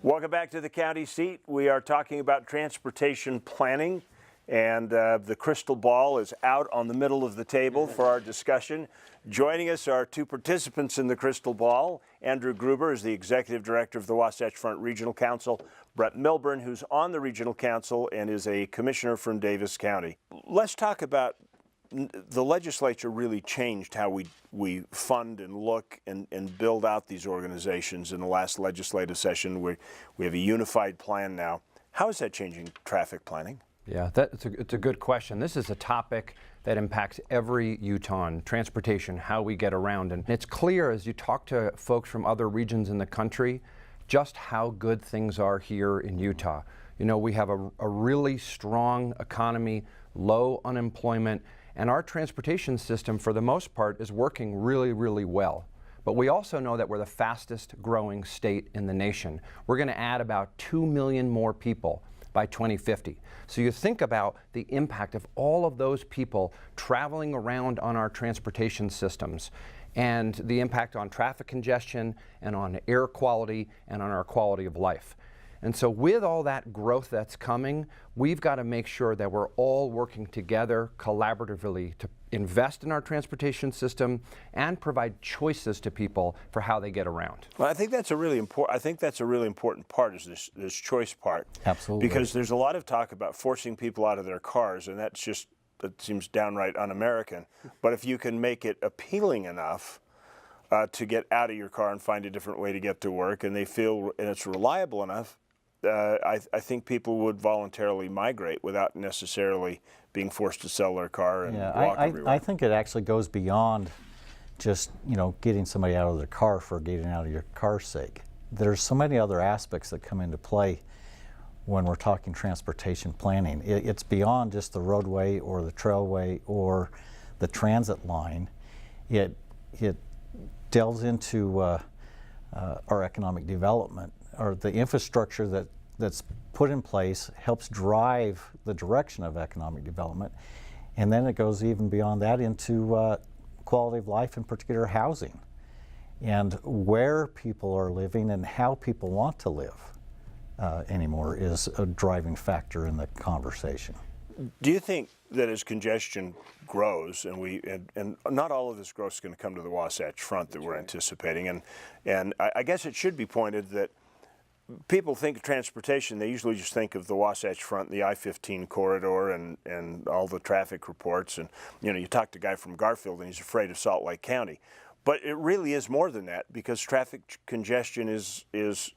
Welcome back to the county seat. We are talking about transportation planning, and the crystal ball is out on the middle of the table for our discussion. Joining us are two participants in the crystal ball. Andrew Gruber is the Executive Director of the Wasatch Front Regional Council. Bret Millburn, who's on the Regional Council and is a commissioner from Davis County. Let's talk about the legislature really changed how we fund and look and build out these organizations in the last legislative session. We have a unified plan now. How is that changing traffic planning? Yeah, it's a good question. This is a topic that impacts every Utahn, transportation, how we get around. And it's clear as you talk to folks from other regions in the country, just how good things are here in Utah. You know, we have a really strong economy, low unemployment, and our transportation system, for the most part, is working really, really well. But we also know that we're the fastest growing state in the nation. We're going to add about 2 million more people by 2050. So you think about the impact of all of those people traveling around on our transportation systems and the impact on traffic congestion and on air quality and on our quality of life. And so with all that growth that's coming, we've got to make sure that we're all working together collaboratively to invest in our transportation system and provide choices to people for how they get around. Well, I think that's a really important part, is this choice part. Absolutely. Because there's a lot of talk about forcing people out of their cars, and that seems downright un-American. But if you can make it appealing enough to get out of your car and find a different way to get to work, and it's reliable enough, I think people would voluntarily migrate without necessarily being forced to sell their car and walk everywhere. I think it actually goes beyond just, getting somebody out of their car for getting out of your car's sake. There's so many other aspects that come into play when we're talking transportation planning. It's beyond just the roadway or the trailway or the transit line. It delves into our economic development, or the infrastructure that's put in place helps drive the direction of economic development. And then it goes even beyond that into quality of life, in particular housing, and where people are living and how people want to live anymore is a driving factor in the conversation. Do you think that as congestion grows, and not all of this growth is going to come to the Wasatch Front that we're anticipating, and I guess it should be pointed that people think of transportation, they usually just think of the Wasatch Front, the I-15 corridor, and all the traffic reports. And you talk to a guy from Garfield and he's afraid of Salt Lake County. But it really is more than that, because traffic congestion is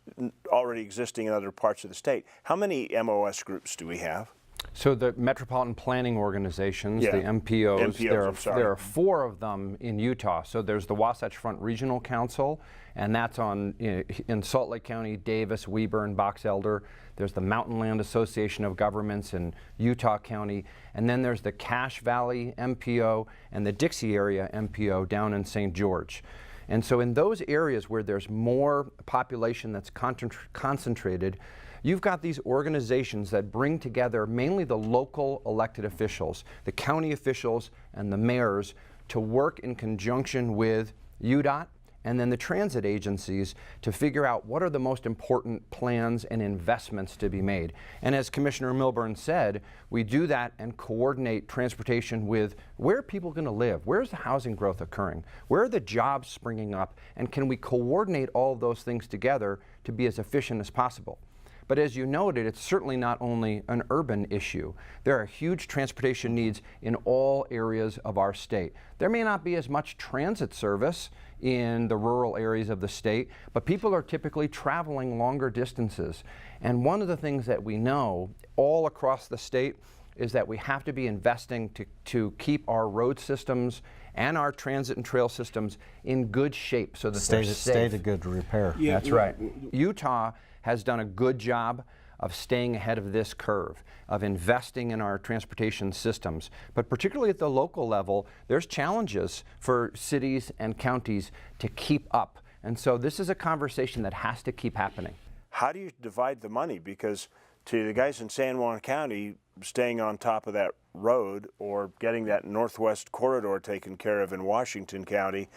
already existing in other parts of the state. How many MOS groups do we have? So the Metropolitan Planning Organizations, the MPOs, there are 4 of them in Utah. So there's the Wasatch Front Regional Council, and that's in Salt Lake County, Davis, Weyburn, Box Elder. There's the Mountain Land Association of Governments in Utah County, and then there's the Cache Valley MPO and the Dixie Area MPO down in St. George. And so in those areas where there's more population that's concentrated, you've got these organizations that bring together mainly the local elected officials, the county officials and the mayors, to work in conjunction with UDOT and then the transit agencies to figure out what are the most important plans and investments to be made. And as Commissioner Millburn said, we do that and coordinate transportation with where are people going to live, where's the housing growth occurring, where are the jobs springing up, and can we coordinate all of those things together to be as efficient as possible. But as you noted, it's certainly not only an urban issue. There are huge transportation needs in all areas of our state. There may not be as much transit service in the rural areas of the state, but people are typically traveling longer distances. And one of the things that we know all across the state is that we have to be investing to keep our road systems and our transit and trail systems in good shape so that they're safe. State of good repair. Yeah, that's right. Utah has done a good job of staying ahead of this curve, of investing in our transportation systems. But particularly at the local level, there's challenges for cities and counties to keep up. And so this is a conversation that has to keep happening. How do you divide the money? Because to the guys in San Juan County, staying on top of that road or getting that northwest corridor taken care of in Washington County,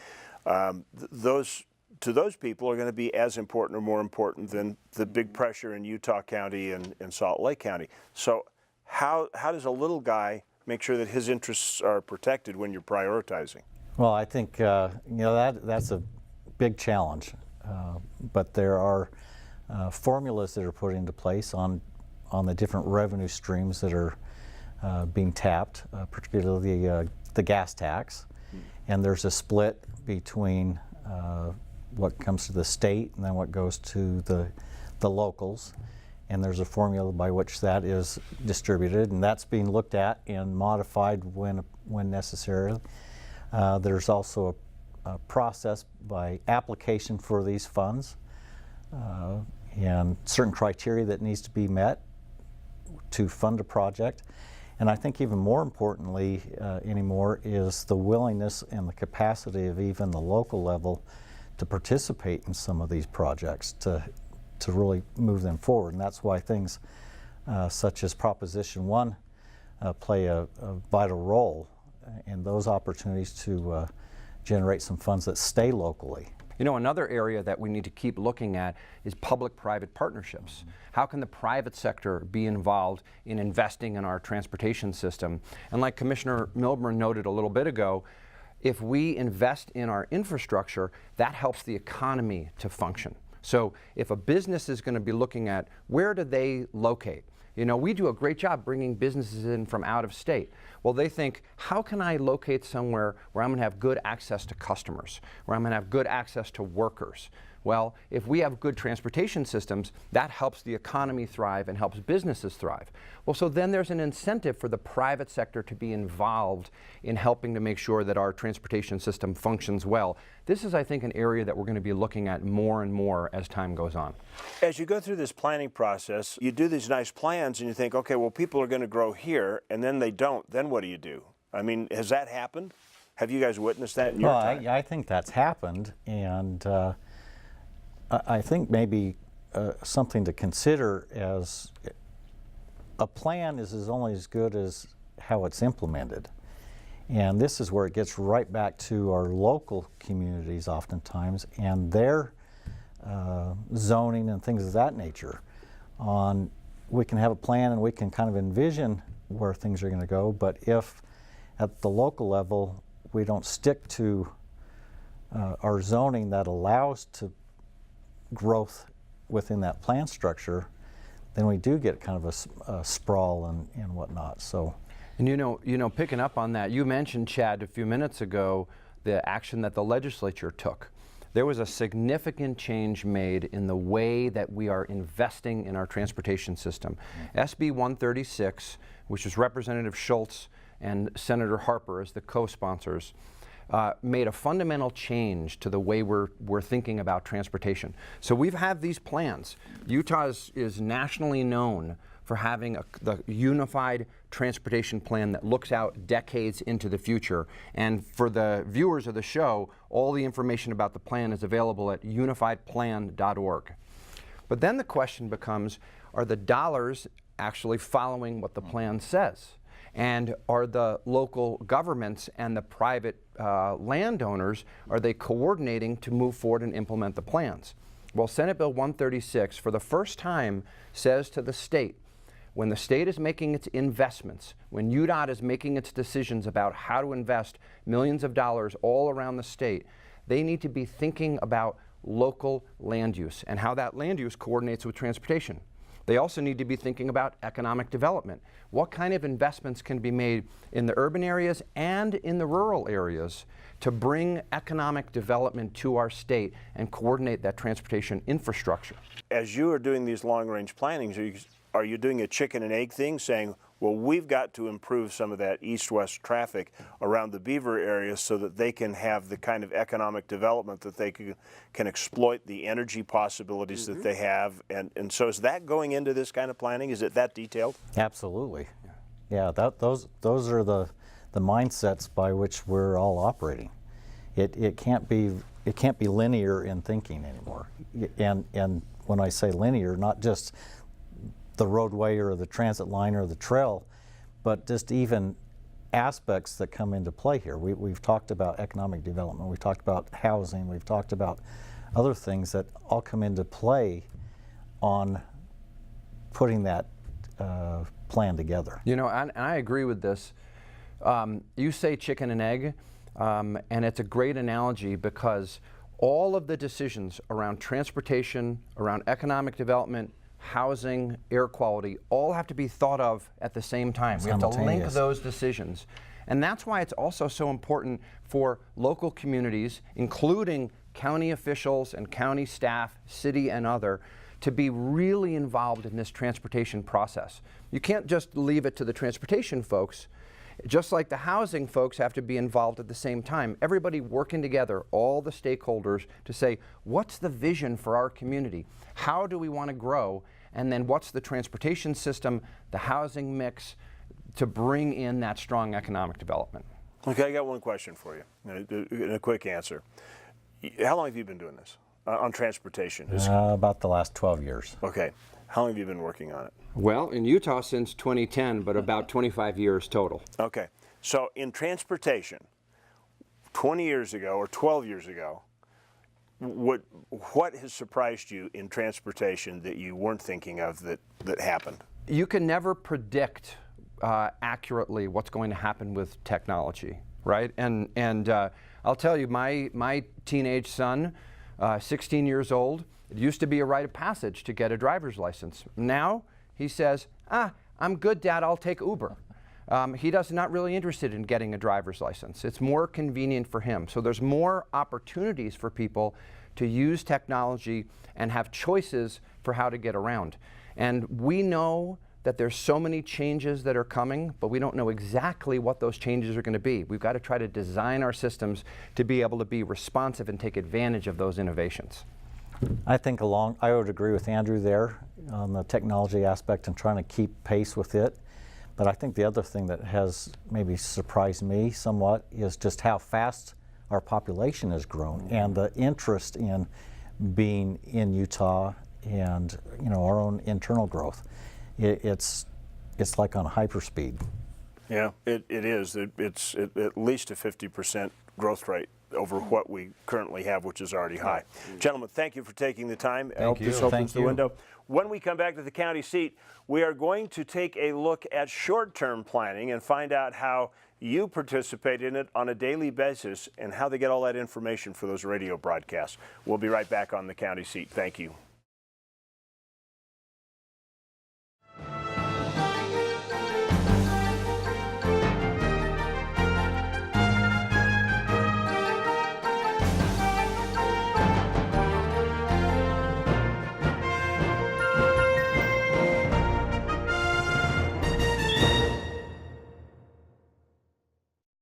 those to those people are going to be as important or more important than the big pressure in Utah County and Salt Lake County. So how does a little guy make sure that his interests are protected when you're prioritizing? Well, I think that's a big challenge, but there are formulas that are put into place on the different revenue streams that are being tapped, particularly the gas tax, and there's a split between what comes to the state and then what goes to the locals, and there's a formula by which that is distributed, and that's being looked at and modified when necessary. There's also a process by application for these funds and certain criteria that needs to be met to fund a project. And I think even more importantly anymore is the willingness and the capacity of even the local level to participate in some of these projects to really move them forward. And that's why things such as Proposition 1 play a vital role in those opportunities to generate some funds that stay locally. You know, another area that we need to keep looking at is public-private partnerships. How can the private sector be involved in investing in our transportation system? And like Commissioner Millburn noted a little bit ago, if we invest in our infrastructure, that helps the economy to function. So if a business is going to be looking at where do they locate? You know, we do a great job bringing businesses in from out of state. Well, they think, how can I locate somewhere where I'm going to have good access to customers, where I'm going to have good access to workers? Well, if we have good transportation systems, that helps the economy thrive and helps businesses thrive. Well, so then there's an incentive for the private sector to be involved in helping to make sure that our transportation system functions well. This is, I think, an area that we're going to be looking at more and more as time goes on. As you go through this planning process, you do these nice plans and you think, okay, well, people are going to grow here, and then they don't. Then what do you do? I mean, has that happened? Have you guys witnessed that in your time? I think that's happened, and I think maybe something to consider as a plan is only as good as how it's implemented. And this is where it gets right back to our local communities oftentimes and their zoning and things of that nature. We can have a plan and we can kind of envision where things are going to go, but if at the local level we don't stick to our zoning that allows to growth within that plan structure, then we do get kind of a sprawl and whatnot. So, and you know, picking up on that, you mentioned, Chad, a few minutes ago, the action that the legislature took. There was a significant change made in the way that we are investing in our transportation system. SB 136, which is Representative Schultz and Senator Harper as the co-sponsors, made a fundamental change to the way we're thinking about transportation. So we've had these plans. Utah is nationally known for having the unified transportation plan that looks out decades into the future. And for the viewers of the show, all the information about the plan is available at unifiedplan.org. But then the question becomes, are the dollars actually following what the plan says? And are the local governments and the private landowners, are they coordinating to move forward and implement the plans? Well, Senate Bill 136, for the first time, says to the state, when the state is making its investments, when UDOT is making its decisions about how to invest millions of dollars all around the state, they need to be thinking about local land use and how that land use coordinates with transportation. They also need to be thinking about economic development. What kind of investments can be made in the urban areas and in the rural areas to bring economic development to our state and coordinate that transportation infrastructure? As you are doing these long-range plannings, are you doing a chicken and egg thing, saying, well, we've got to improve some of that east-west traffic around the Beaver area so that they can have the kind of economic development that they can exploit the energy possibilities that they have? And so is that going into this kind of planning? Is it that detailed? Absolutely. Yeah, those are the mindsets by which we're all operating. It can't be linear in thinking anymore. And when I say linear, not just the roadway or the transit line or the trail, but just even aspects that come into play here. We've talked about economic development, we've talked about housing, we've talked about other things that all come into play on putting that plan together. You know, and I agree with this. You say chicken and egg, and it's a great analogy because all of the decisions around transportation, around economic development, housing, air quality, all have to be thought of at the same time. We have to link those decisions. And that's why it's also so important for local communities, including county officials and county staff, city and other, to be really involved in this transportation process. You can't just leave it to the transportation folks. Just like the housing folks have to be involved at the same time. Everybody working together, all the stakeholders, to say, what's the vision for our community? How do we want to grow? And then what's the transportation system, the housing mix, to bring in that strong economic development? Okay, I got one question for you, a quick answer. How long have you been doing this on transportation? About the last 12 years. Okay. How long have you been working on it? Well, in Utah since 2010, but about 25 years total. Okay. So in transportation, 20 years ago or 12 years ago, what has surprised you in transportation that you weren't thinking of that happened? You can never predict accurately what's going to happen with technology, right? And I'll tell you, my teenage son, 16 years old, it used to be a rite of passage to get a driver's license. Now he says, I'm good, Dad, I'll take Uber. He's not really interested in getting a driver's license. It's more convenient for him. So there's more opportunities for people to use technology and have choices for how to get around. And we know that there's so many changes that are coming, but we don't know exactly what those changes are going to be. We've got to try to design our systems to be able to be responsive and take advantage of those innovations. I think I would agree with Andrew there on the technology aspect and trying to keep pace with it. But I think the other thing that has maybe surprised me somewhat is just how fast our population has grown and the interest in being in Utah and our own internal growth. It's like on hyperspeed. Yeah, it is. It's at least a 50% growth rate over what we currently have, which is already high. Gentlemen, thank you for taking the time. I hope this opens the window. When we come back to the county seat, we are going to take a look at short-term planning and find out how you participate in it on a daily basis and how they get all that information for those radio broadcasts. We'll be right back on the county seat. Thank you.